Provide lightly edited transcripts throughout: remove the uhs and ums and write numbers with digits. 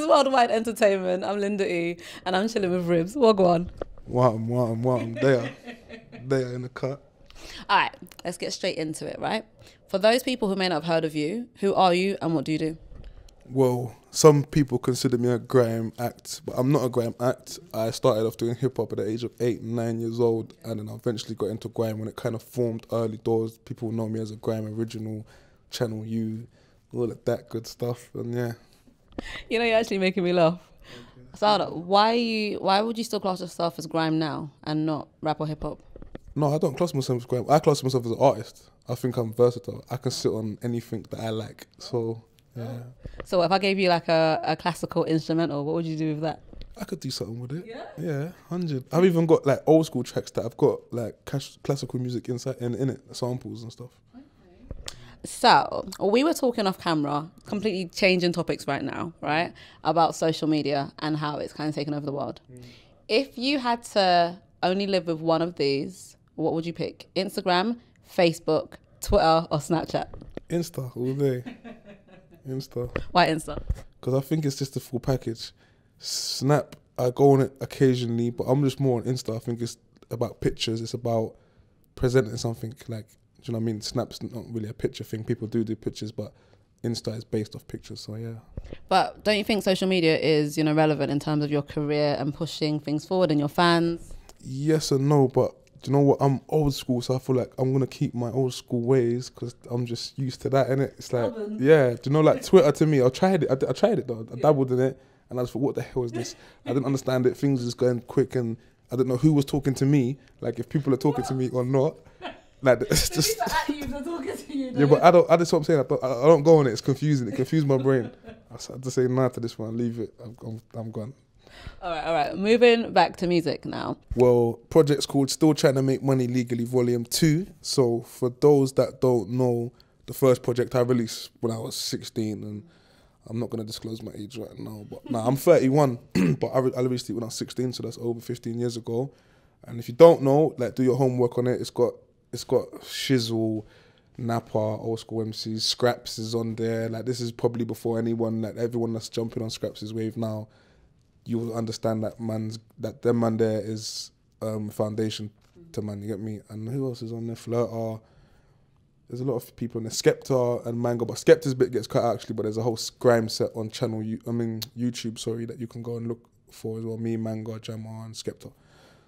Worldwide Entertainment. I'm Linda E, and I'm chilling with Ribz. What go on? Wow. They are in the cut. All right, let's get straight into it, right? For those people who may not have heard of you, who are you and what do you do? Well, some people consider me a grime act, but I'm not a grime act. I started off doing hip hop at the age of 8, 9 years old, and then I eventually got into grime when it kind of formed early doors. People know me as a grime original, Channel U, all of that good stuff, and yeah. You know, you're actually making me laugh. So why would you still class yourself as grime now and not rap or hip hop? No, I don't class myself as grime. I class myself as an artist. I think I'm versatile. I can sit on anything that I like. So, yeah. So if I gave you like a classical instrumental, what would you do with that? I could do something with it. Yeah? Yeah, 100. I've even got like old school tracks that I've got like classical music inside in it, samples and stuff. So we were talking off camera, completely changing topics right now, right? About social media and how it's kind of taken over the world. If you had to only live with one of these, what would you pick? Instagram, Facebook, Twitter, or Snapchat? Insta all day. Insta. Why Insta? Because I think it's just the full package. Snap, I go on it occasionally, but I'm just more on Insta. I think it's about pictures. It's about presenting something. Like, do you know what I mean? Snap's not really a picture thing. People do pictures, but Insta is based off pictures. So yeah. But don't you think social media is, you know, relevant in terms of your career and pushing things forward and your fans? Yes and no, but do you know what? I'm old school, so I feel like I'm gonna keep my old school ways because I'm just used to that, innit? It's like, yeah, do you know, like Twitter to me, I tried it though. I dabbled in it, and I just thought, what the hell is this? I didn't understand it. Things were just going quick, and I didn't know who was talking to me, like if people are talking to me or not. Like it's just. Yeah, but that's what I'm saying. I don't go on it. It's confusing. It confused my brain. I had to say nah to this one. Leave it. I'm gone. All right. Moving back to music now. Well, project's called Still Trying to Make Money Legally Volume 2. So for those that don't know, the first project I released when I was 16, and I'm not going to disclose my age right now, but I'm 31, but I released it when I was 16, so that's over 15 years ago. And if you don't know, like, do your homework on it. It's got Shizzle, Napa, Old School MCs, Scraps is on there. Like, this is probably before anyone, like everyone that's jumping on Scraps' wave now. You will understand that that man there is foundation to man, you get me? And who else is on there? Flirter. There's a lot of people on there. Skepta and Mango, but Skepta's bit gets cut out actually, but there's a whole grime set on YouTube, sorry, that you can go and look for as well. Me, Mango, Jammer and Skepta.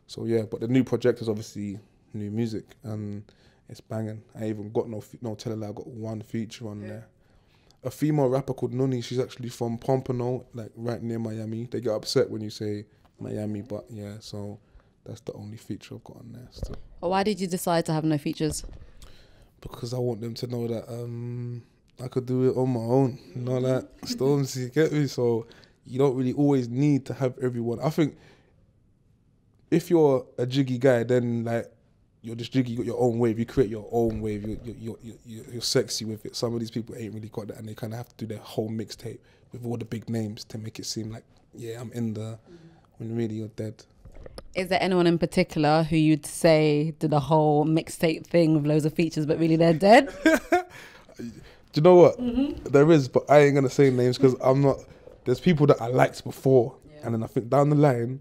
So yeah, but the new project is obviously new music and it's banging. I ain't even got no tell I got one feature on there. A female rapper called Nuni, she's actually from Pompano, like right near Miami. They get upset when you say Miami, but yeah, so that's the only feature I've got on there still. Well, why did you decide to have no features? Because I want them to know that I could do it on my own, you know, like Stormzy, you get me? So you don't really always need to have everyone. I think if you're a jiggy guy, then like, you're just jiggy, you got your own wave, you create your own wave, you're sexy with it. Some of these people ain't really got that, and they kind of have to do their whole mixtape with all the big names to make it seem like, yeah, I'm in there, when really you're dead. Is there anyone in particular who you'd say did the whole mixtape thing with loads of features, but really they're dead? Do you know what? There is, but I ain't going to say names because I'm not, there's people that I liked before, and then I think down the line,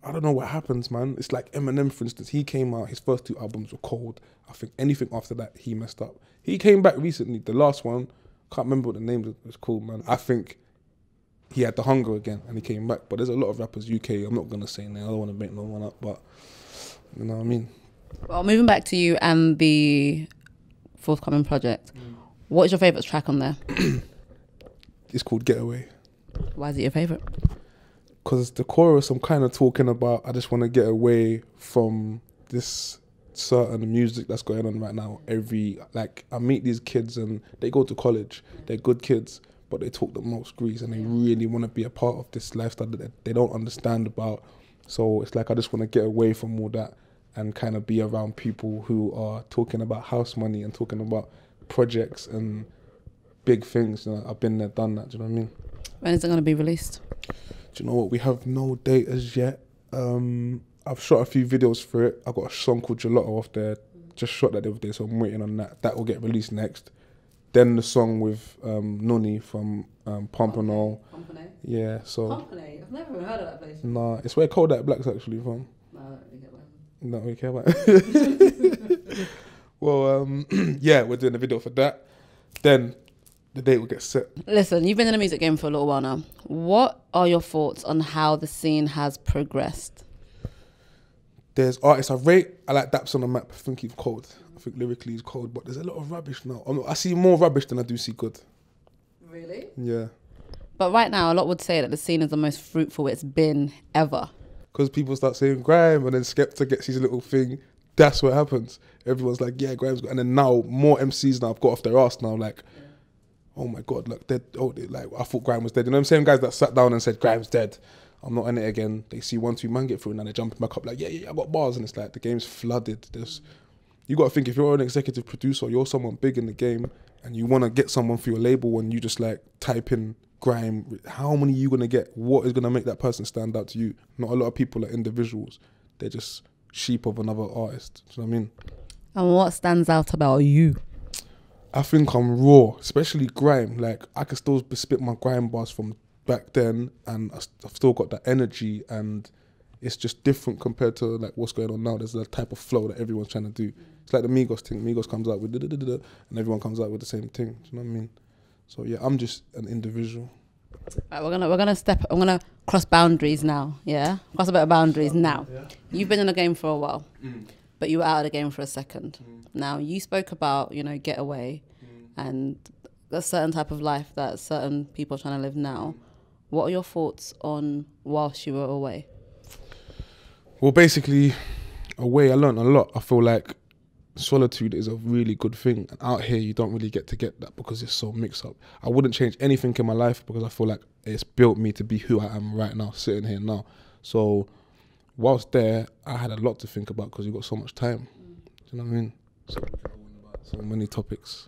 I don't know what happens, man. It's like Eminem, for instance. He came out, his first 2 albums were cold. I think anything after that, he messed up. He came back recently, the last one, can't remember what the name was called, man. I think he had the hunger again and he came back. But there's a lot of rappers, UK, I'm not going to say name, I don't want to make no one up, but you know what I mean? Well, moving back to you and the forthcoming project, what is your favourite track on there? It's called Getaway. Why is it your favourite? Because the chorus, I'm kind of talking about, I just want to get away from this certain music that's going on right now. I meet these kids and they go to college, they're good kids, but they talk the most grease and they really want to be a part of this lifestyle that they don't understand about. So it's like I just want to get away from all that and kind of be around people who are talking about house money and talking about projects and big things. You know, I've been there, done that, do you know what I mean? When is it going to be released? Do you know what? We have no date as yet. I've shot a few videos for it. I got a song called Gelato off there. Just shot that the other day, so I'm waiting on that. That will get released next. Then the song with Nuni from Pompano. Company. Yeah, so. Company. I've never heard of that place. Nah, it's where Kodak Black's actually from. No, I don't really get that. Not really care about it. Well, yeah, we're doing a video for that. Then the date will get set. Listen, you've been in the music game for a little while now. What are your thoughts on how the scene has progressed? There's artists I rate. I like Daps on the map. I think he's cold. I think lyrically he's cold, but there's a lot of rubbish now. I see more rubbish than I do see good. Really? Yeah. But right now, a lot would say that the scene is the most fruitful it's been ever. Because people start saying Grime, and then Skepta gets his little thing. That's what happens. Everyone's like, yeah, Grime's got... And then now, more MCs now have got off their ass now, like, oh my God, look, like, I thought Grime was dead. You know what I'm saying? Guys that sat down and said, Grime's dead. I'm not in it again. They see 1, 2 man get through, and then they're jumping back up like, yeah, I got bars. And it's like, the game's flooded. You got to think, if you're an executive producer, you're someone big in the game, and you want to get someone for your label, and you just like type in Grime, how many are you going to get? What is going to make that person stand out to you? Not a lot of people are individuals. They're just sheep of another artist. Do you know what I mean? And what stands out about you? I think I'm raw, especially Grime. Like, I can still spit my Grime bars from back then, and I've still got that energy, and it's just different compared to like what's going on now. There's a type of flow that everyone's trying to do. It's like the Migos thing. Migos comes out with and everyone comes out with the same thing. Do you know what I mean? So yeah, I'm just an individual. Right, I'm gonna cross boundaries now. Yeah, cross a bit of boundaries now. Yeah. You've been in the game for a while, but you were out of the game for a second. Now you spoke about Getaway and a certain type of life that certain people are trying to live now. What are your thoughts on whilst you were away? Well, basically, away I learned a lot. I feel like solitude is a really good thing, and out here you don't really get that because it's so mixed up. I wouldn't change anything in my life because I feel like it's built me to be who I am right now, sitting here now. So whilst there, I had a lot to think about because you got so much time. Do you know what I mean? So many topics.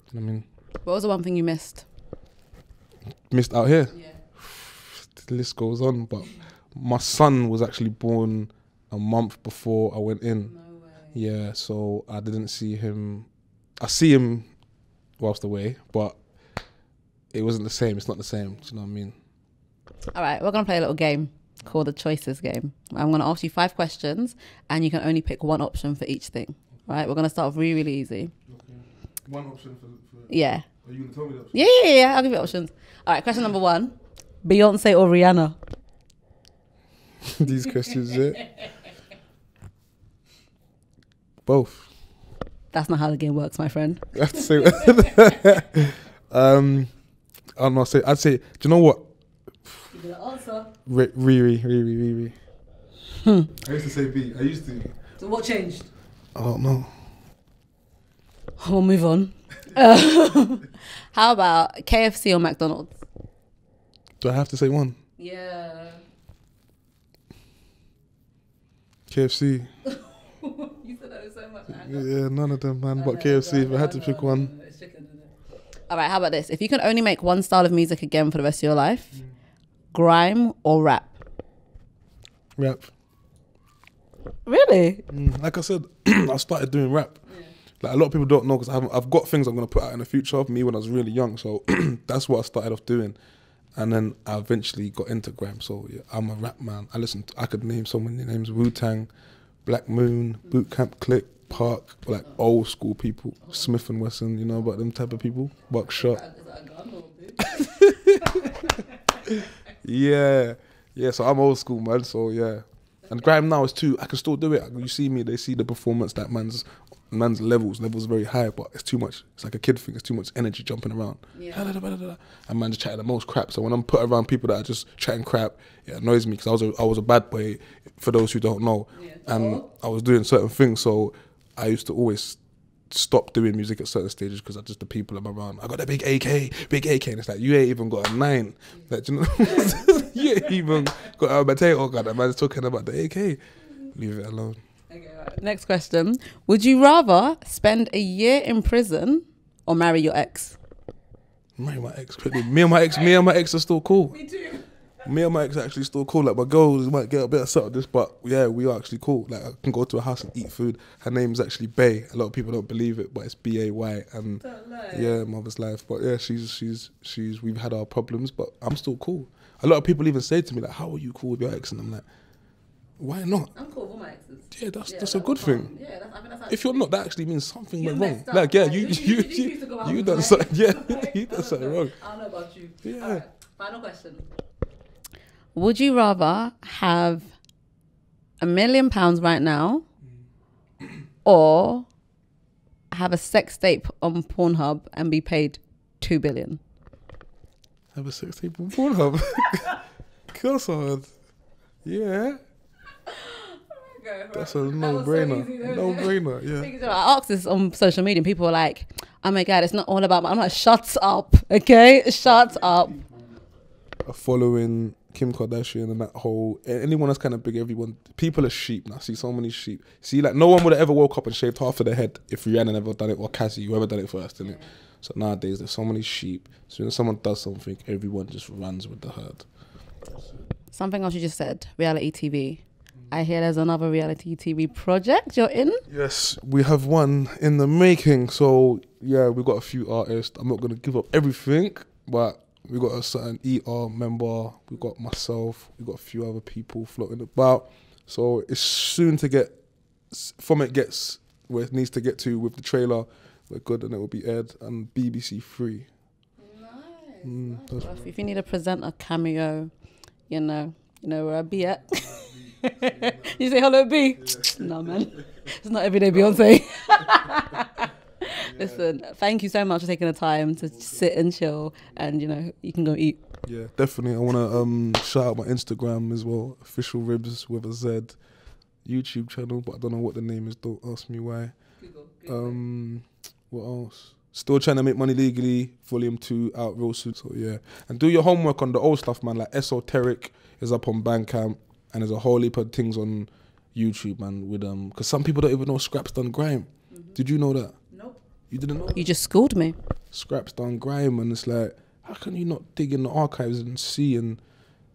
Do you know what I mean? What was the one thing you missed? Missed out here? Yeah. The list goes on, but my son was actually born a month before I went in. No way. Yeah, so I didn't see him. I see him whilst away, but it wasn't the same. It's not the same. Do you know what I mean? All right, we're going to play a little game called the Choices game. I'm going to ask you 5 questions, and you can only pick one option for each thing. All right, we're going to start off really, really easy. Okay. One option for... Yeah. Are you going to tell me that option? Yeah. I'll give you options. All right, question number 1. Beyonce or Rihanna? These questions, yeah. Both. That's not how the game works, my friend. I have to say... I'd say... Do you know what? You're going to answer. Riri. I used to say B. I used to... So what changed? I don't know. We'll move on. How about KFC or McDonald's? Do I have to say one? Yeah. KFC. You said that with so much anger. Yeah, none of them, man. But KFC, if I had to pick one. It's chicken, isn't it? All right, how about this? If you can only make one style of music again for the rest of your life, grime or rap? Rap. Really? Like I said, I started doing rap. Yeah. Like a lot of people don't know because I've got things I'm going to put out in the future of me when I was really young. So that's what I started off doing. And then I eventually got into grime. So yeah, I'm a rap man. I could name so many names: Wu-Tang, Black Moon, Boot Camp Click, Park, like old school people, Smith and Wesson, you know about them type of people, Buckshot. Is that a gun or Yeah, so I'm old school, man, so yeah. And grime now is too, I can still do it. You see me, they see the performance, that man's levels very high, but it's too much. It's like a kid thing, it's too much energy jumping around. Yeah. And man just chatting the most crap. So when I'm put around people that are just chatting crap, it annoys me because I was a bad boy, for those who don't know. Yeah. And I was doing certain things, so I used to always stop doing music at certain stages because the people I'm around. I got that big AK, and it's like, you ain't even got a 9. Like, you know, you ain't even got a potato gun. That man's talking about the AK. Leave it alone. Okay, right. Next question. Would you rather spend a year in prison or marry your ex? Marry my ex quickly. Me and my ex are still cool. Me too. Me and my ex are actually still cool. Like, my girls might get a bit upset with this, but yeah, we are actually cool. Like, I can go to a house and eat food. Her name's actually Bay. A lot of people don't believe it, but it's B-A-Y. And yeah, mother's life. But yeah, we've had our problems, but I'm still cool. A lot of people even say to me, like, how are you cool with your ex? And I'm like, why not? I'm cool with all my exes. Yeah, that's a good thing. Yeah, I mean, that's if you're not, that actually means something went wrong. Up, like, yeah, right? you done something. Yeah, you done something wrong. I don't know about you. Yeah. All right, final question. Would you rather have £1 million right now, or have a sex tape on Pornhub and be paid $2 billion? Have a sex tape on Pornhub? Of course I would. Yeah. That's a no-brainer. No-brainer, yeah. I asked this on social media and people were like, oh my God, it's not all about... I'm like, shut up, okay? Shut up. Following Kim Kardashian and that whole... Anyone that's kind of big, everyone... People are sheep now. I see so many sheep. See, like, no one would have ever woke up and shaved half of their head if Rihanna never done it, or Cassie, whoever done it first, innit? So nowadays, there's so many sheep. So when someone does something, everyone just runs with the herd. Something else you just said, reality TV. I hear there's another reality TV project you're in. Yes, we have one in the making. So yeah, we've got a few artists. I'm not going to give up everything, but we got a certain ER member. We got myself. We got a few other people floating about. So it's soon to get, from it gets where it needs to get to with the trailer. We're good, and it will be aired on BBC 3. Nice. If you need a presenter cameo, you know where I'd be at. You say hello, B? Yeah. No, man. It's not everyday Beyonce. Listen, thank you so much for taking the time to sit and chill, and you can go eat. Yeah, definitely. I want to shout out my Instagram as well, official Ribz with a Z, YouTube channel, but I don't know what the name is. Don't ask me why. Google. What else? Still trying to make money legally. Volume 2 out real soon. So yeah, and do your homework on the old stuff, man. Like Esoteric is up on Bandcamp. And there's a whole heap of things on YouTube, man, with because some people don't even know Scrap's done grime. Did you know that? Nope. You didn't know? You just schooled me. Scrap's done grime, and it's like, how can you not dig in the archives and see? And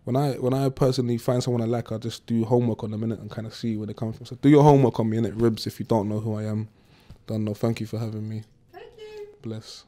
when I personally find someone I like, I just do homework on them and kind of see where they come from. So do your homework on me, innit, Ribz, if you don't know who I am. Don't know. Thank you for having me. Thank you. Bless.